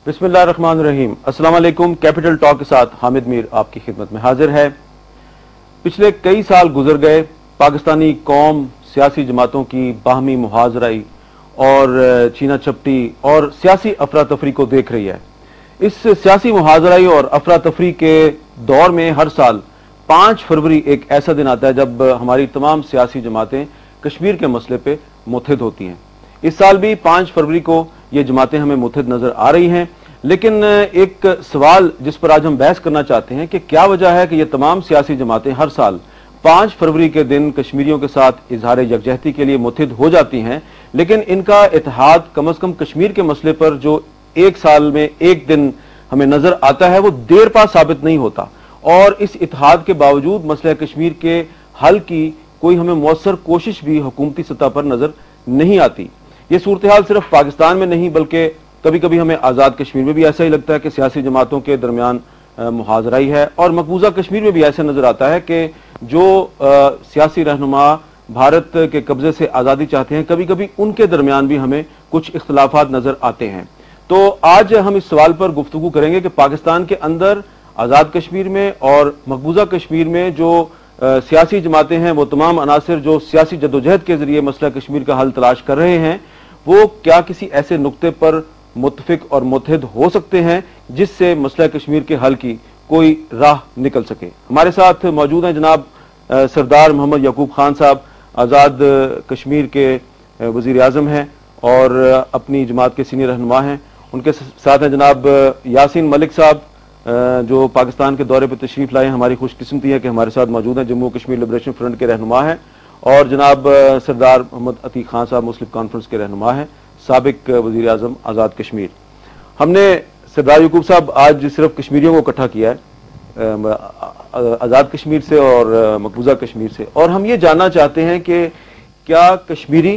बिस्मिल्लाहिर्रहमानिर्रहीम। अस्सलाम वालेकुम। कैपिटल टॉक के साथ हामिद मीर आपकी खिदमत में हाजिर है। पिछले कई साल गुजर गए, पाकिस्तानी कौम सियासी जमातों की बाहमी मुहाजराई और चीना चपटी और सियासी अफरा तफरी को देख रही है। इस सियासी मुहाजराई और अफरा तफरी के दौर में हर साल 5 फरवरी एक ऐसा दिन आता है जब हमारी तमाम सियासी जमातें कश्मीर के मसले पे मुत्तहिद होती हैं। इस साल भी 5 फरवरी को ये जमातें हमें मुत्तहिद नजर आ रही हैं, लेकिन एक सवाल जिस पर आज हम बहस करना चाहते हैं कि क्या वजह है कि ये तमाम सियासी जमातें हर साल 5 फरवरी के दिन कश्मीरियों के साथ इजहार यकजहती के लिए मुत्तहिद हो जाती हैं, लेकिन इनका इत्तेहाद कम अज कम कश्मीर के मसले पर जो एक साल में एक दिन हमें नजर आता है वो देर पा साबित नहीं होता। और इस इत्तेहाद के बावजूद मसला कश्मीर के हल की कोई हमें मौसर कोशिश भी हुकूमती सतह पर नजर नहीं आती। ये सूरत हाल सिर्फ पाकिस्तान में नहीं बल्कि कभी कभी हमें आज़ाद कश्मीर में भी ऐसा ही लगता है कि सियासी जमातों के दरमियान मुहाजराई है, और मकबूजा कश्मीर में भी ऐसा नजर आता है कि जो सियासी रहनुमा भारत के कब्जे से आज़ादी चाहते हैं, कभी कभी उनके दरमियान भी हमें कुछ इख्तलाफात नजर आते हैं। तो आज हम इस सवाल पर गुफ्तगू करेंगे कि पाकिस्तान के अंदर आज़ाद कश्मीर में और मकबूजा कश्मीर में जो सियासी जमातें हैं, वो तमाम अनासिर जो सियासी जदोजहद के जरिए मसला कश्मीर का हल तलाश कर रहे हैं, वो क्या किसी ऐसे नुक्ते पर मुत्तफिक और मुत्तहिद हो सकते हैं जिससे मसला कश्मीर के हल की कोई राह निकल सके। हमारे साथ मौजूद हैं जनाब सरदार मोहम्मद याकूब खान साहब, आज़ाद कश्मीर के वजीर आज़म हैं और अपनी जमात के सीनियर रहनुमा हैं। उनके साथ हैं जनाब यासीन मलिक साहब जो पाकिस्तान के दौरे पर तशरीफ लाए। हमारी खुशकिस्मती है कि हमारे साथ मौजूद हैं, जम्मू कश्मीर लिबरेशन फ्रंट के रहनुमा हैं, और जनाब सरदार मोहम्मद अतीक खान साहब मुस्लिम कॉन्फ्रेंस के रहनुमा हैं, साबिक वजीर आज़म आज़ाद कश्मीर। हमने सरदार याकूब साहब आज सिर्फ कश्मीरियों को इकट्ठा किया है, आज़ाद कश्मीर से और मकबूजा कश्मीर से, और हम ये जानना चाहते हैं कि क्या कश्मीरी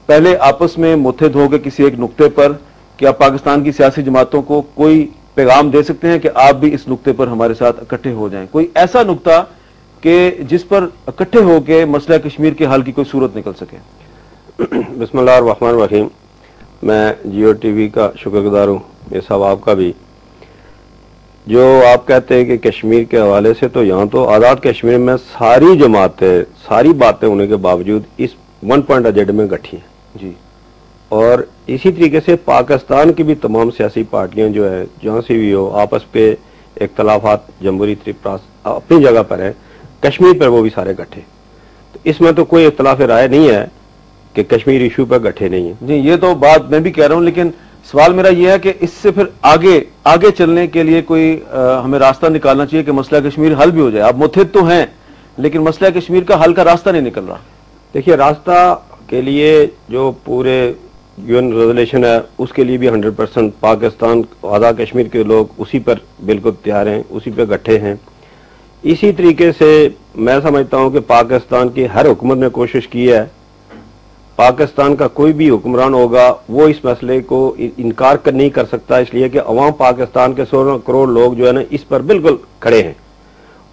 पहले आपस में मुत्तहिद हो गए किसी एक नुक्ते पर, क्या पाकिस्तान की सियासी जमातों को कोई पैगाम दे सकते हैं कि आप भी इस नुक्ते पर हमारे साथ इकट्ठे हो जाएं, कोई ऐसा नुक्ता कि जिस पर इकट्ठे होकर मसला कश्मीर के हल की कोई सूरत निकल सके। बिस्मिल्लाहिर्रहमानिर्रहीम। मैं जियो टीवी का शुक्रगुजार हूँ, ये सब आपका भी। जो आप कहते हैं कि कश्मीर के हवाले से, तो यहाँ तो आज़ाद कश्मीर में सारी जमातें सारी बातें होने के बावजूद इस 1 पॉइंट एजेंडे में इकट्ठी हैं जी। और इसी तरीके से पाकिस्तान की भी तमाम सियासी पार्टियां जो है जहाँ से भी हो आपस पे इख्तलाफात जमहूरी तरीका अपनी जगह पर है, कश्मीर पर वो भी सारे इकट्ठे। तो इसमें तो कोई इख्तलाफ राय नहीं है कि कश्मीर इशू पर इकट्ठे नहीं है जी। ये तो बात मैं भी कह रहा हूँ, लेकिन सवाल मेरा यह है कि इससे फिर आगे चलने के लिए कोई हमें रास्ता निकालना चाहिए कि मसला कश्मीर हल भी हो जाए। आप मुत्तहिद तो हैं, लेकिन मसला कश्मीर का हल का रास्ता नहीं निकल रहा। देखिए, रास्ता के लिए जो पूरे यूएन रेजोल्यूशन है उसके लिए भी 100% पाकिस्तान आज़ाद कश्मीर के लोग उसी पर बिल्कुल तैयार हैं, उसी पर इकट्ठे हैं। इसी तरीके से मैं समझता हूं कि पाकिस्तान की हर हुकूमत ने कोशिश की है, पाकिस्तान का कोई भी हुक्मरान होगा वो इस मसले को इनकार नहीं कर सकता, इसलिए कि अवाम पाकिस्तान के 16 करोड़ लोग जो है ना इस पर बिल्कुल खड़े हैं,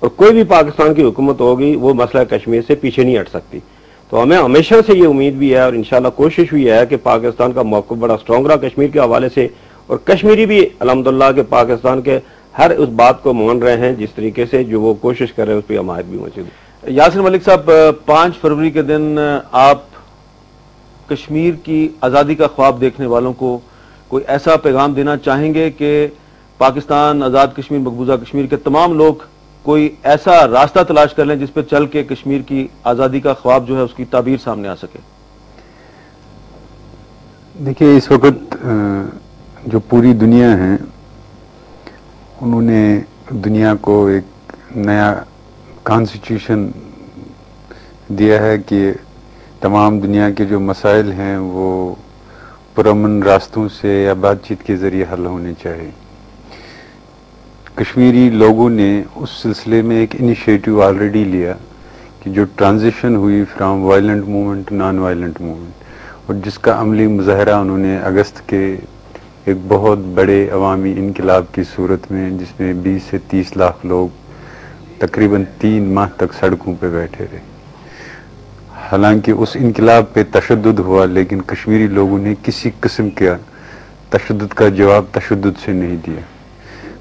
और कोई भी पाकिस्तान की हुकूमत होगी वो मसला कश्मीर से पीछे नहीं हट सकती। तो हमें हमेशा से ये उम्मीद भी है और इंशाल्लाह कोशिश भी है कि पाकिस्तान का मौक़िफ़ बड़ा स्ट्रॉन्ग रहा कश्मीर के हवाले से, और कश्मीरी भी अल्हम्दुलिल्लाह के पाकिस्तान के हर उस बात को मान रहे हैं जिस तरीके से जो वो कोशिश कर रहे हैं, उस पर हमायत भी मौजूद है। यासिन मलिक साहब, 5 फरवरी के दिन आप कश्मीर की आज़ादी का ख्वाब देखने वालों को कोई ऐसा पैगाम देना चाहेंगे कि पाकिस्तान, आज़ाद कश्मीर, मकबूजा कश्मीर के तमाम लोग कोई ऐसा रास्ता तलाश कर लें जिस पर चल के कश्मीर की आज़ादी का ख्वाब जो है उसकी ताबीर सामने आ सके? देखिए, इस वक्त जो पूरी दुनिया है उन्होंने दुनिया को एक नया कॉन्स्टिट्यूशन दिया है कि तमाम दुनिया के जो मसाइल हैं वो पुरअमन रास्तों से या बातचीत के ज़रिए हल होने चाहिए। कश्मीरी लोगों ने उस सिलसिले में एक इनिशिएटिव ऑलरेडी लिया कि जो ट्रांजिशन हुई from violent movement to non violent movement, और जिसका अमली मुजाहरा उन्होंने अगस्त के एक बहुत बड़े अवामी इनकलाब की सूरत में, जिसमें 20 से 30 लाख लोग तकरीबन 3 माह तक सड़कों पे बैठे रहे। हालांकि उस इनकलाब पे तशद्दुद हुआ, लेकिन कश्मीरी लोगों ने किसी किस्म का तशद्दुद का जवाब तशद्दुद से नहीं दिया।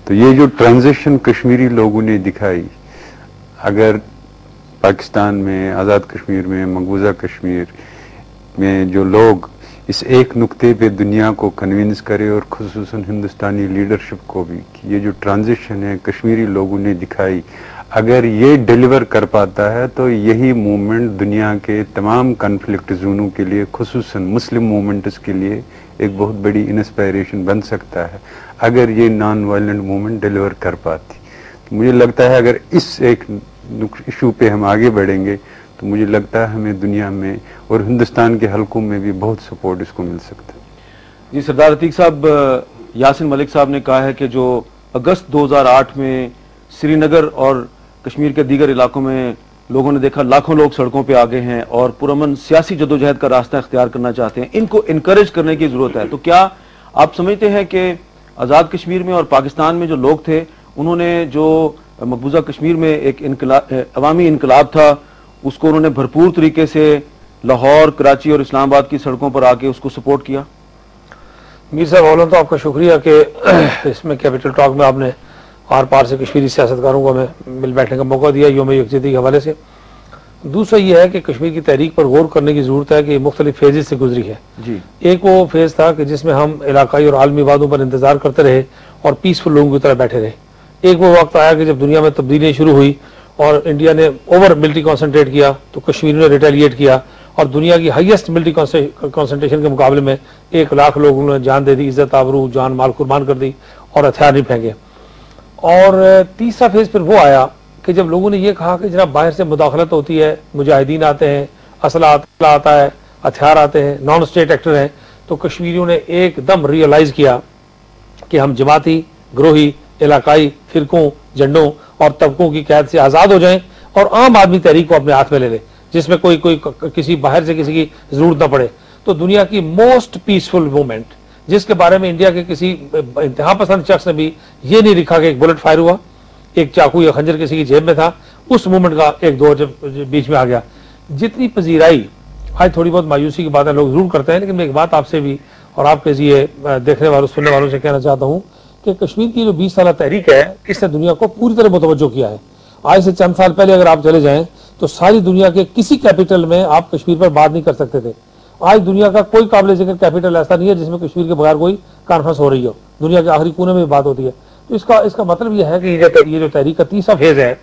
तो ये जो ट्रांजिशन कश्मीरी लोगों ने दिखाई, अगर पाकिस्तान में, आज़ाद कश्मीर में, मकबूजा कश्मीर में जो लोग इस एक नुक्ते पे दुनिया को कन्विंस करे और खुसूसन हिंदुस्तानी लीडरशिप को भी कि ये जो ट्रांजिशन है कश्मीरी लोगों ने दिखाई, अगर ये डिलीवर कर पाता है तो यही मूवमेंट दुनिया के तमाम कन्फ्लिक्ट जोनों के लिए, खुसूसन मुस्लिम मूवमेंट्स के लिए एक बहुत बड़ी इंस्पायरेशन बन सकता है अगर ये नॉन वायलेंट मूवमेंट डिलीवर कर पाती। तो मुझे लगता है अगर इस एक इशू पे हम आगे बढ़ेंगे तो मुझे लगता है हमें दुनिया में और हिंदुस्तान के हलकों में भी बहुत सपोर्ट इसको मिल सकता है। जी सरदार अतीक साहब, यासिन मलिक साहब ने कहा है कि जो अगस्त 2008 में श्रीनगर और कश्मीर के दीगर इलाकों में लोगों ने देखा लाखों लोग सड़कों पे आ गए हैं और पुरअमन सियासी जदोजहद का रास्ता इख्तियार करना चाहते हैं, इनको इनकरेज करने की जरूरत है। तो क्या आप समझते हैं कि आज़ाद कश्मीर में और पाकिस्तान में जो लोग थे उन्होंने जो मकबूजा कश्मीर में एक अवामी इनकलाब था उसको उन्होंने भरपूर तरीके से लाहौर, कराची और इस्लामाबाद की सड़कों पर आके उसको सपोर्ट किया? मीर साहब, अवलन तो आपका शुक्रिया कि इसमें कैपिटल टॉक में आपने आर पार से कश्मीरी सियासतकारों को हमें मिल बैठने का मौका दिया यौम यकजहती के हवाले से। दूसरा ये है कि कश्मीर की तहरीक पर गौर करने की जरूरत है कि मुख्तलिफ फेजेज से गुजरी है जी। एक वो फेज था कि जिसमें हम इलाकाई और आलमी वादों पर इंतजार करते रहे और पीसफुल लोगों की तरह बैठे रहे। एक वो वक्त आया कि जब दुनिया में तब्दीलियां शुरू हुई और इंडिया ने ओवर मिलिट्री कॉन्सेंट्रेट किया तो कश्मीर ने रिटेलिएट किया और दुनिया की हाईएस्ट मिलिट्री कॉन्सेंट्रेशन के मुकाबले में 1 लाख लोगों ने जान दे दी, इज्जत आबरू, जान माल कुर्बान कर दी और हथियार नहीं फेंके। और तीसरा फेज फिर वो आया कि जब लोगों ने ये कहा कि जनाब बाहर से मुदाखलत होती है, मुजाहिदीन आते हैं, असला आता है, हथियार आते हैं, नॉन स्टेट एक्टर हैं, तो कश्मीरियों ने एकदम रियलाइज किया कि हम जमाती, ग्रोही, इलाकाई फिरकों, झंडों और तबकों की कैद से आजाद हो जाएं और आम आदमी तहरीक को अपने हाथ में ले ले, जिसमें कोई किसी बाहर से किसी की जरूरत न पड़े। तो दुनिया की मोस्ट पीसफुल मूवमेंट, जिसके बारे में इंडिया के किसी इंतहा पसंद शख्स ने भी ये नहीं लिखा कि एक बुलेट फायर हुआ, एक चाकू या खंजर किसी की जेब में था, उस मूवमेंट का एक दौर बीच में आ गया। जितनी पजीराई, आज थोड़ी बहुत मायूसी की बातें लोग जरूर करते हैं, लेकिन मैं एक बात आपसे भी और आपके ये देखने वालों, सुनने वालों से कहना चाहता हूँ कि कश्मीर की जो 20 साल तहरीक है, इसने दुनिया को पूरी तरह मुतवज्जो किया है। आज से चंद साल पहले अगर आप चले जाएं तो सारी दुनिया के किसी कैपिटल में आप कश्मीर पर बात नहीं कर सकते थे। आज दुनिया का कोई काबिल जिक्र कैपिटल ऐसा नहीं है जिसमें कश्मीर के बगैर कोई कॉन्फ्रेंस हो रही हो, दुनिया के आखिरी कोने में बात होती है। तो इसका मतलब यह है कि ये जो तहरीक का तीसरा फेज है,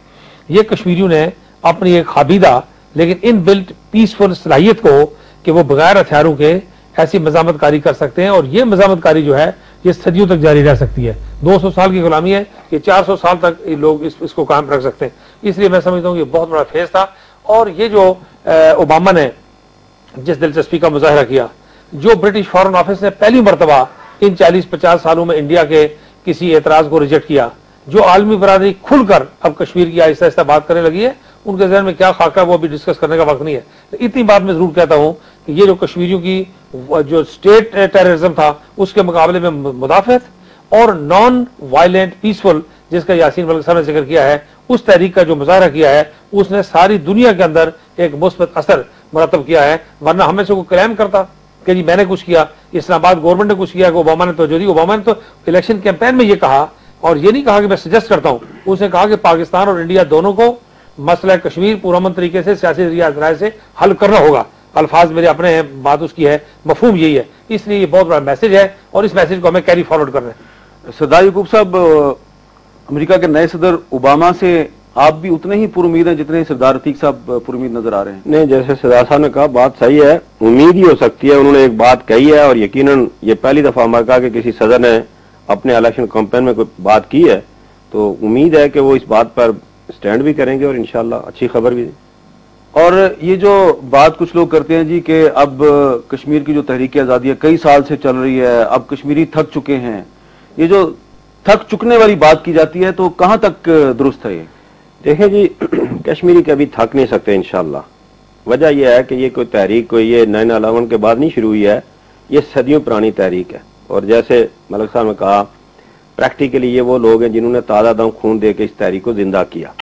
ये कश्मीरियों ने अपनी एक हाबीदा लेकिन इनबिल्ट पीसफुल सलाहियत को कि वो बगैर हथियारों के ऐसी मजामत कारी कर सकते हैं और ये मजामत कारी जो है ये सदियों तक जारी रह सकती है। 200 साल की गुलामी है, ये 400 साल तक ये लोग इसको कायम रख सकते हैं। इसलिए मैं समझता हूँ ये बहुत बड़ा फेज था। और ये जो ओबामा ने जिस दिलचस्पी का मुजाहरा किया, जो ब्रिटिश फॉरेन ऑफिस ने पहली मरतबा इन 40-50 सालों में इंडिया के किसी एतराज को रिजेक्ट किया, जो आलमी बरादरी खुलकर अब कश्मीर की आहिस्ता आहिस्ता बात करने लगी है, उनके जहन में क्या खाका है वो अभी डिस्कस करने का वक्त नहीं है। इतनी बात मैं जरूर कहता हूं कि ये जो कश्मीरियों की जो स्टेट टेररिज्म था उसके मुकाबले में मुदाफियत और नॉन वायलेंट पीसफुल, जिसका यासीन मलिक साहब ने जिक्र किया है, उस तहरीक का जो मुजाहरा किया है उसने सारी दुनिया के अंदर एक मुस्बत असर मुरतब किया है। वरना हमें से कोई क्लेम करता कि जी मैंने कुछ किया, इस्लामाबाद गवर्नमेंट ने कुछ किया, कि ओबामा ने तो जो दी, ओबामा ने तो इलेक्शन कैंपेन में ये कहा, और ये नहीं कहा कि मैं सजेस्ट करता हूं, उसने कहा कि पाकिस्तान और इंडिया दोनों को मसला कश्मीर पूरअमन तरीके से सियासी राय से हल करना होगा। अल्फाज मेरे अपने हैं, बात उसकी है, मफहूम यही है। इसलिए ये बहुत बड़ा मैसेज है और इस मैसेज को हमें कैरी फॉरवर्ड करना है। सरदार याकूब साहब, अमेरिका के नए सदर ओबामा से आप भी उतने ही पुरुमीद हैं जितने सरदार अतीक साहब पुरुमीद नजर आ रहे हैं? नहीं, जैसे सरदार साहब ने कहा बात सही है, उम्मीद ही हो सकती है। उन्होंने एक बात कही है और यकीनन ये पहली दफा अमेरिका के किसी सदर ने अपने इलेक्शन कैंपेन में कोई बात की है, तो उम्मीद है कि वो इस बात पर स्टैंड भी करेंगे और इंशाल्लाह अच्छी खबर भी। और ये जो बात कुछ लोग करते हैं जी कि अब कश्मीर की जो तहरीक आज़ादी है कई साल से चल रही है, अब कश्मीरी थक चुके हैं, ये जो थक चुकने वाली बात की जाती है तो कहां तक दुरुस्त है ये? देखें जी, कश्मीरी कभी थक नहीं सकते इंशाल्लाह। वजह यह है कि ये कोई तहरीक कोई ये 9/11 के बाद नहीं शुरू हुई है, ये सदियों पुरानी तहरीक है। और जैसे मलिक साहब ने कहा, प्रैक्टिकली ये वो लोग हैं जिन्होंने ताज़ा दम खून दे के इस तहरीक को जिंदा किया।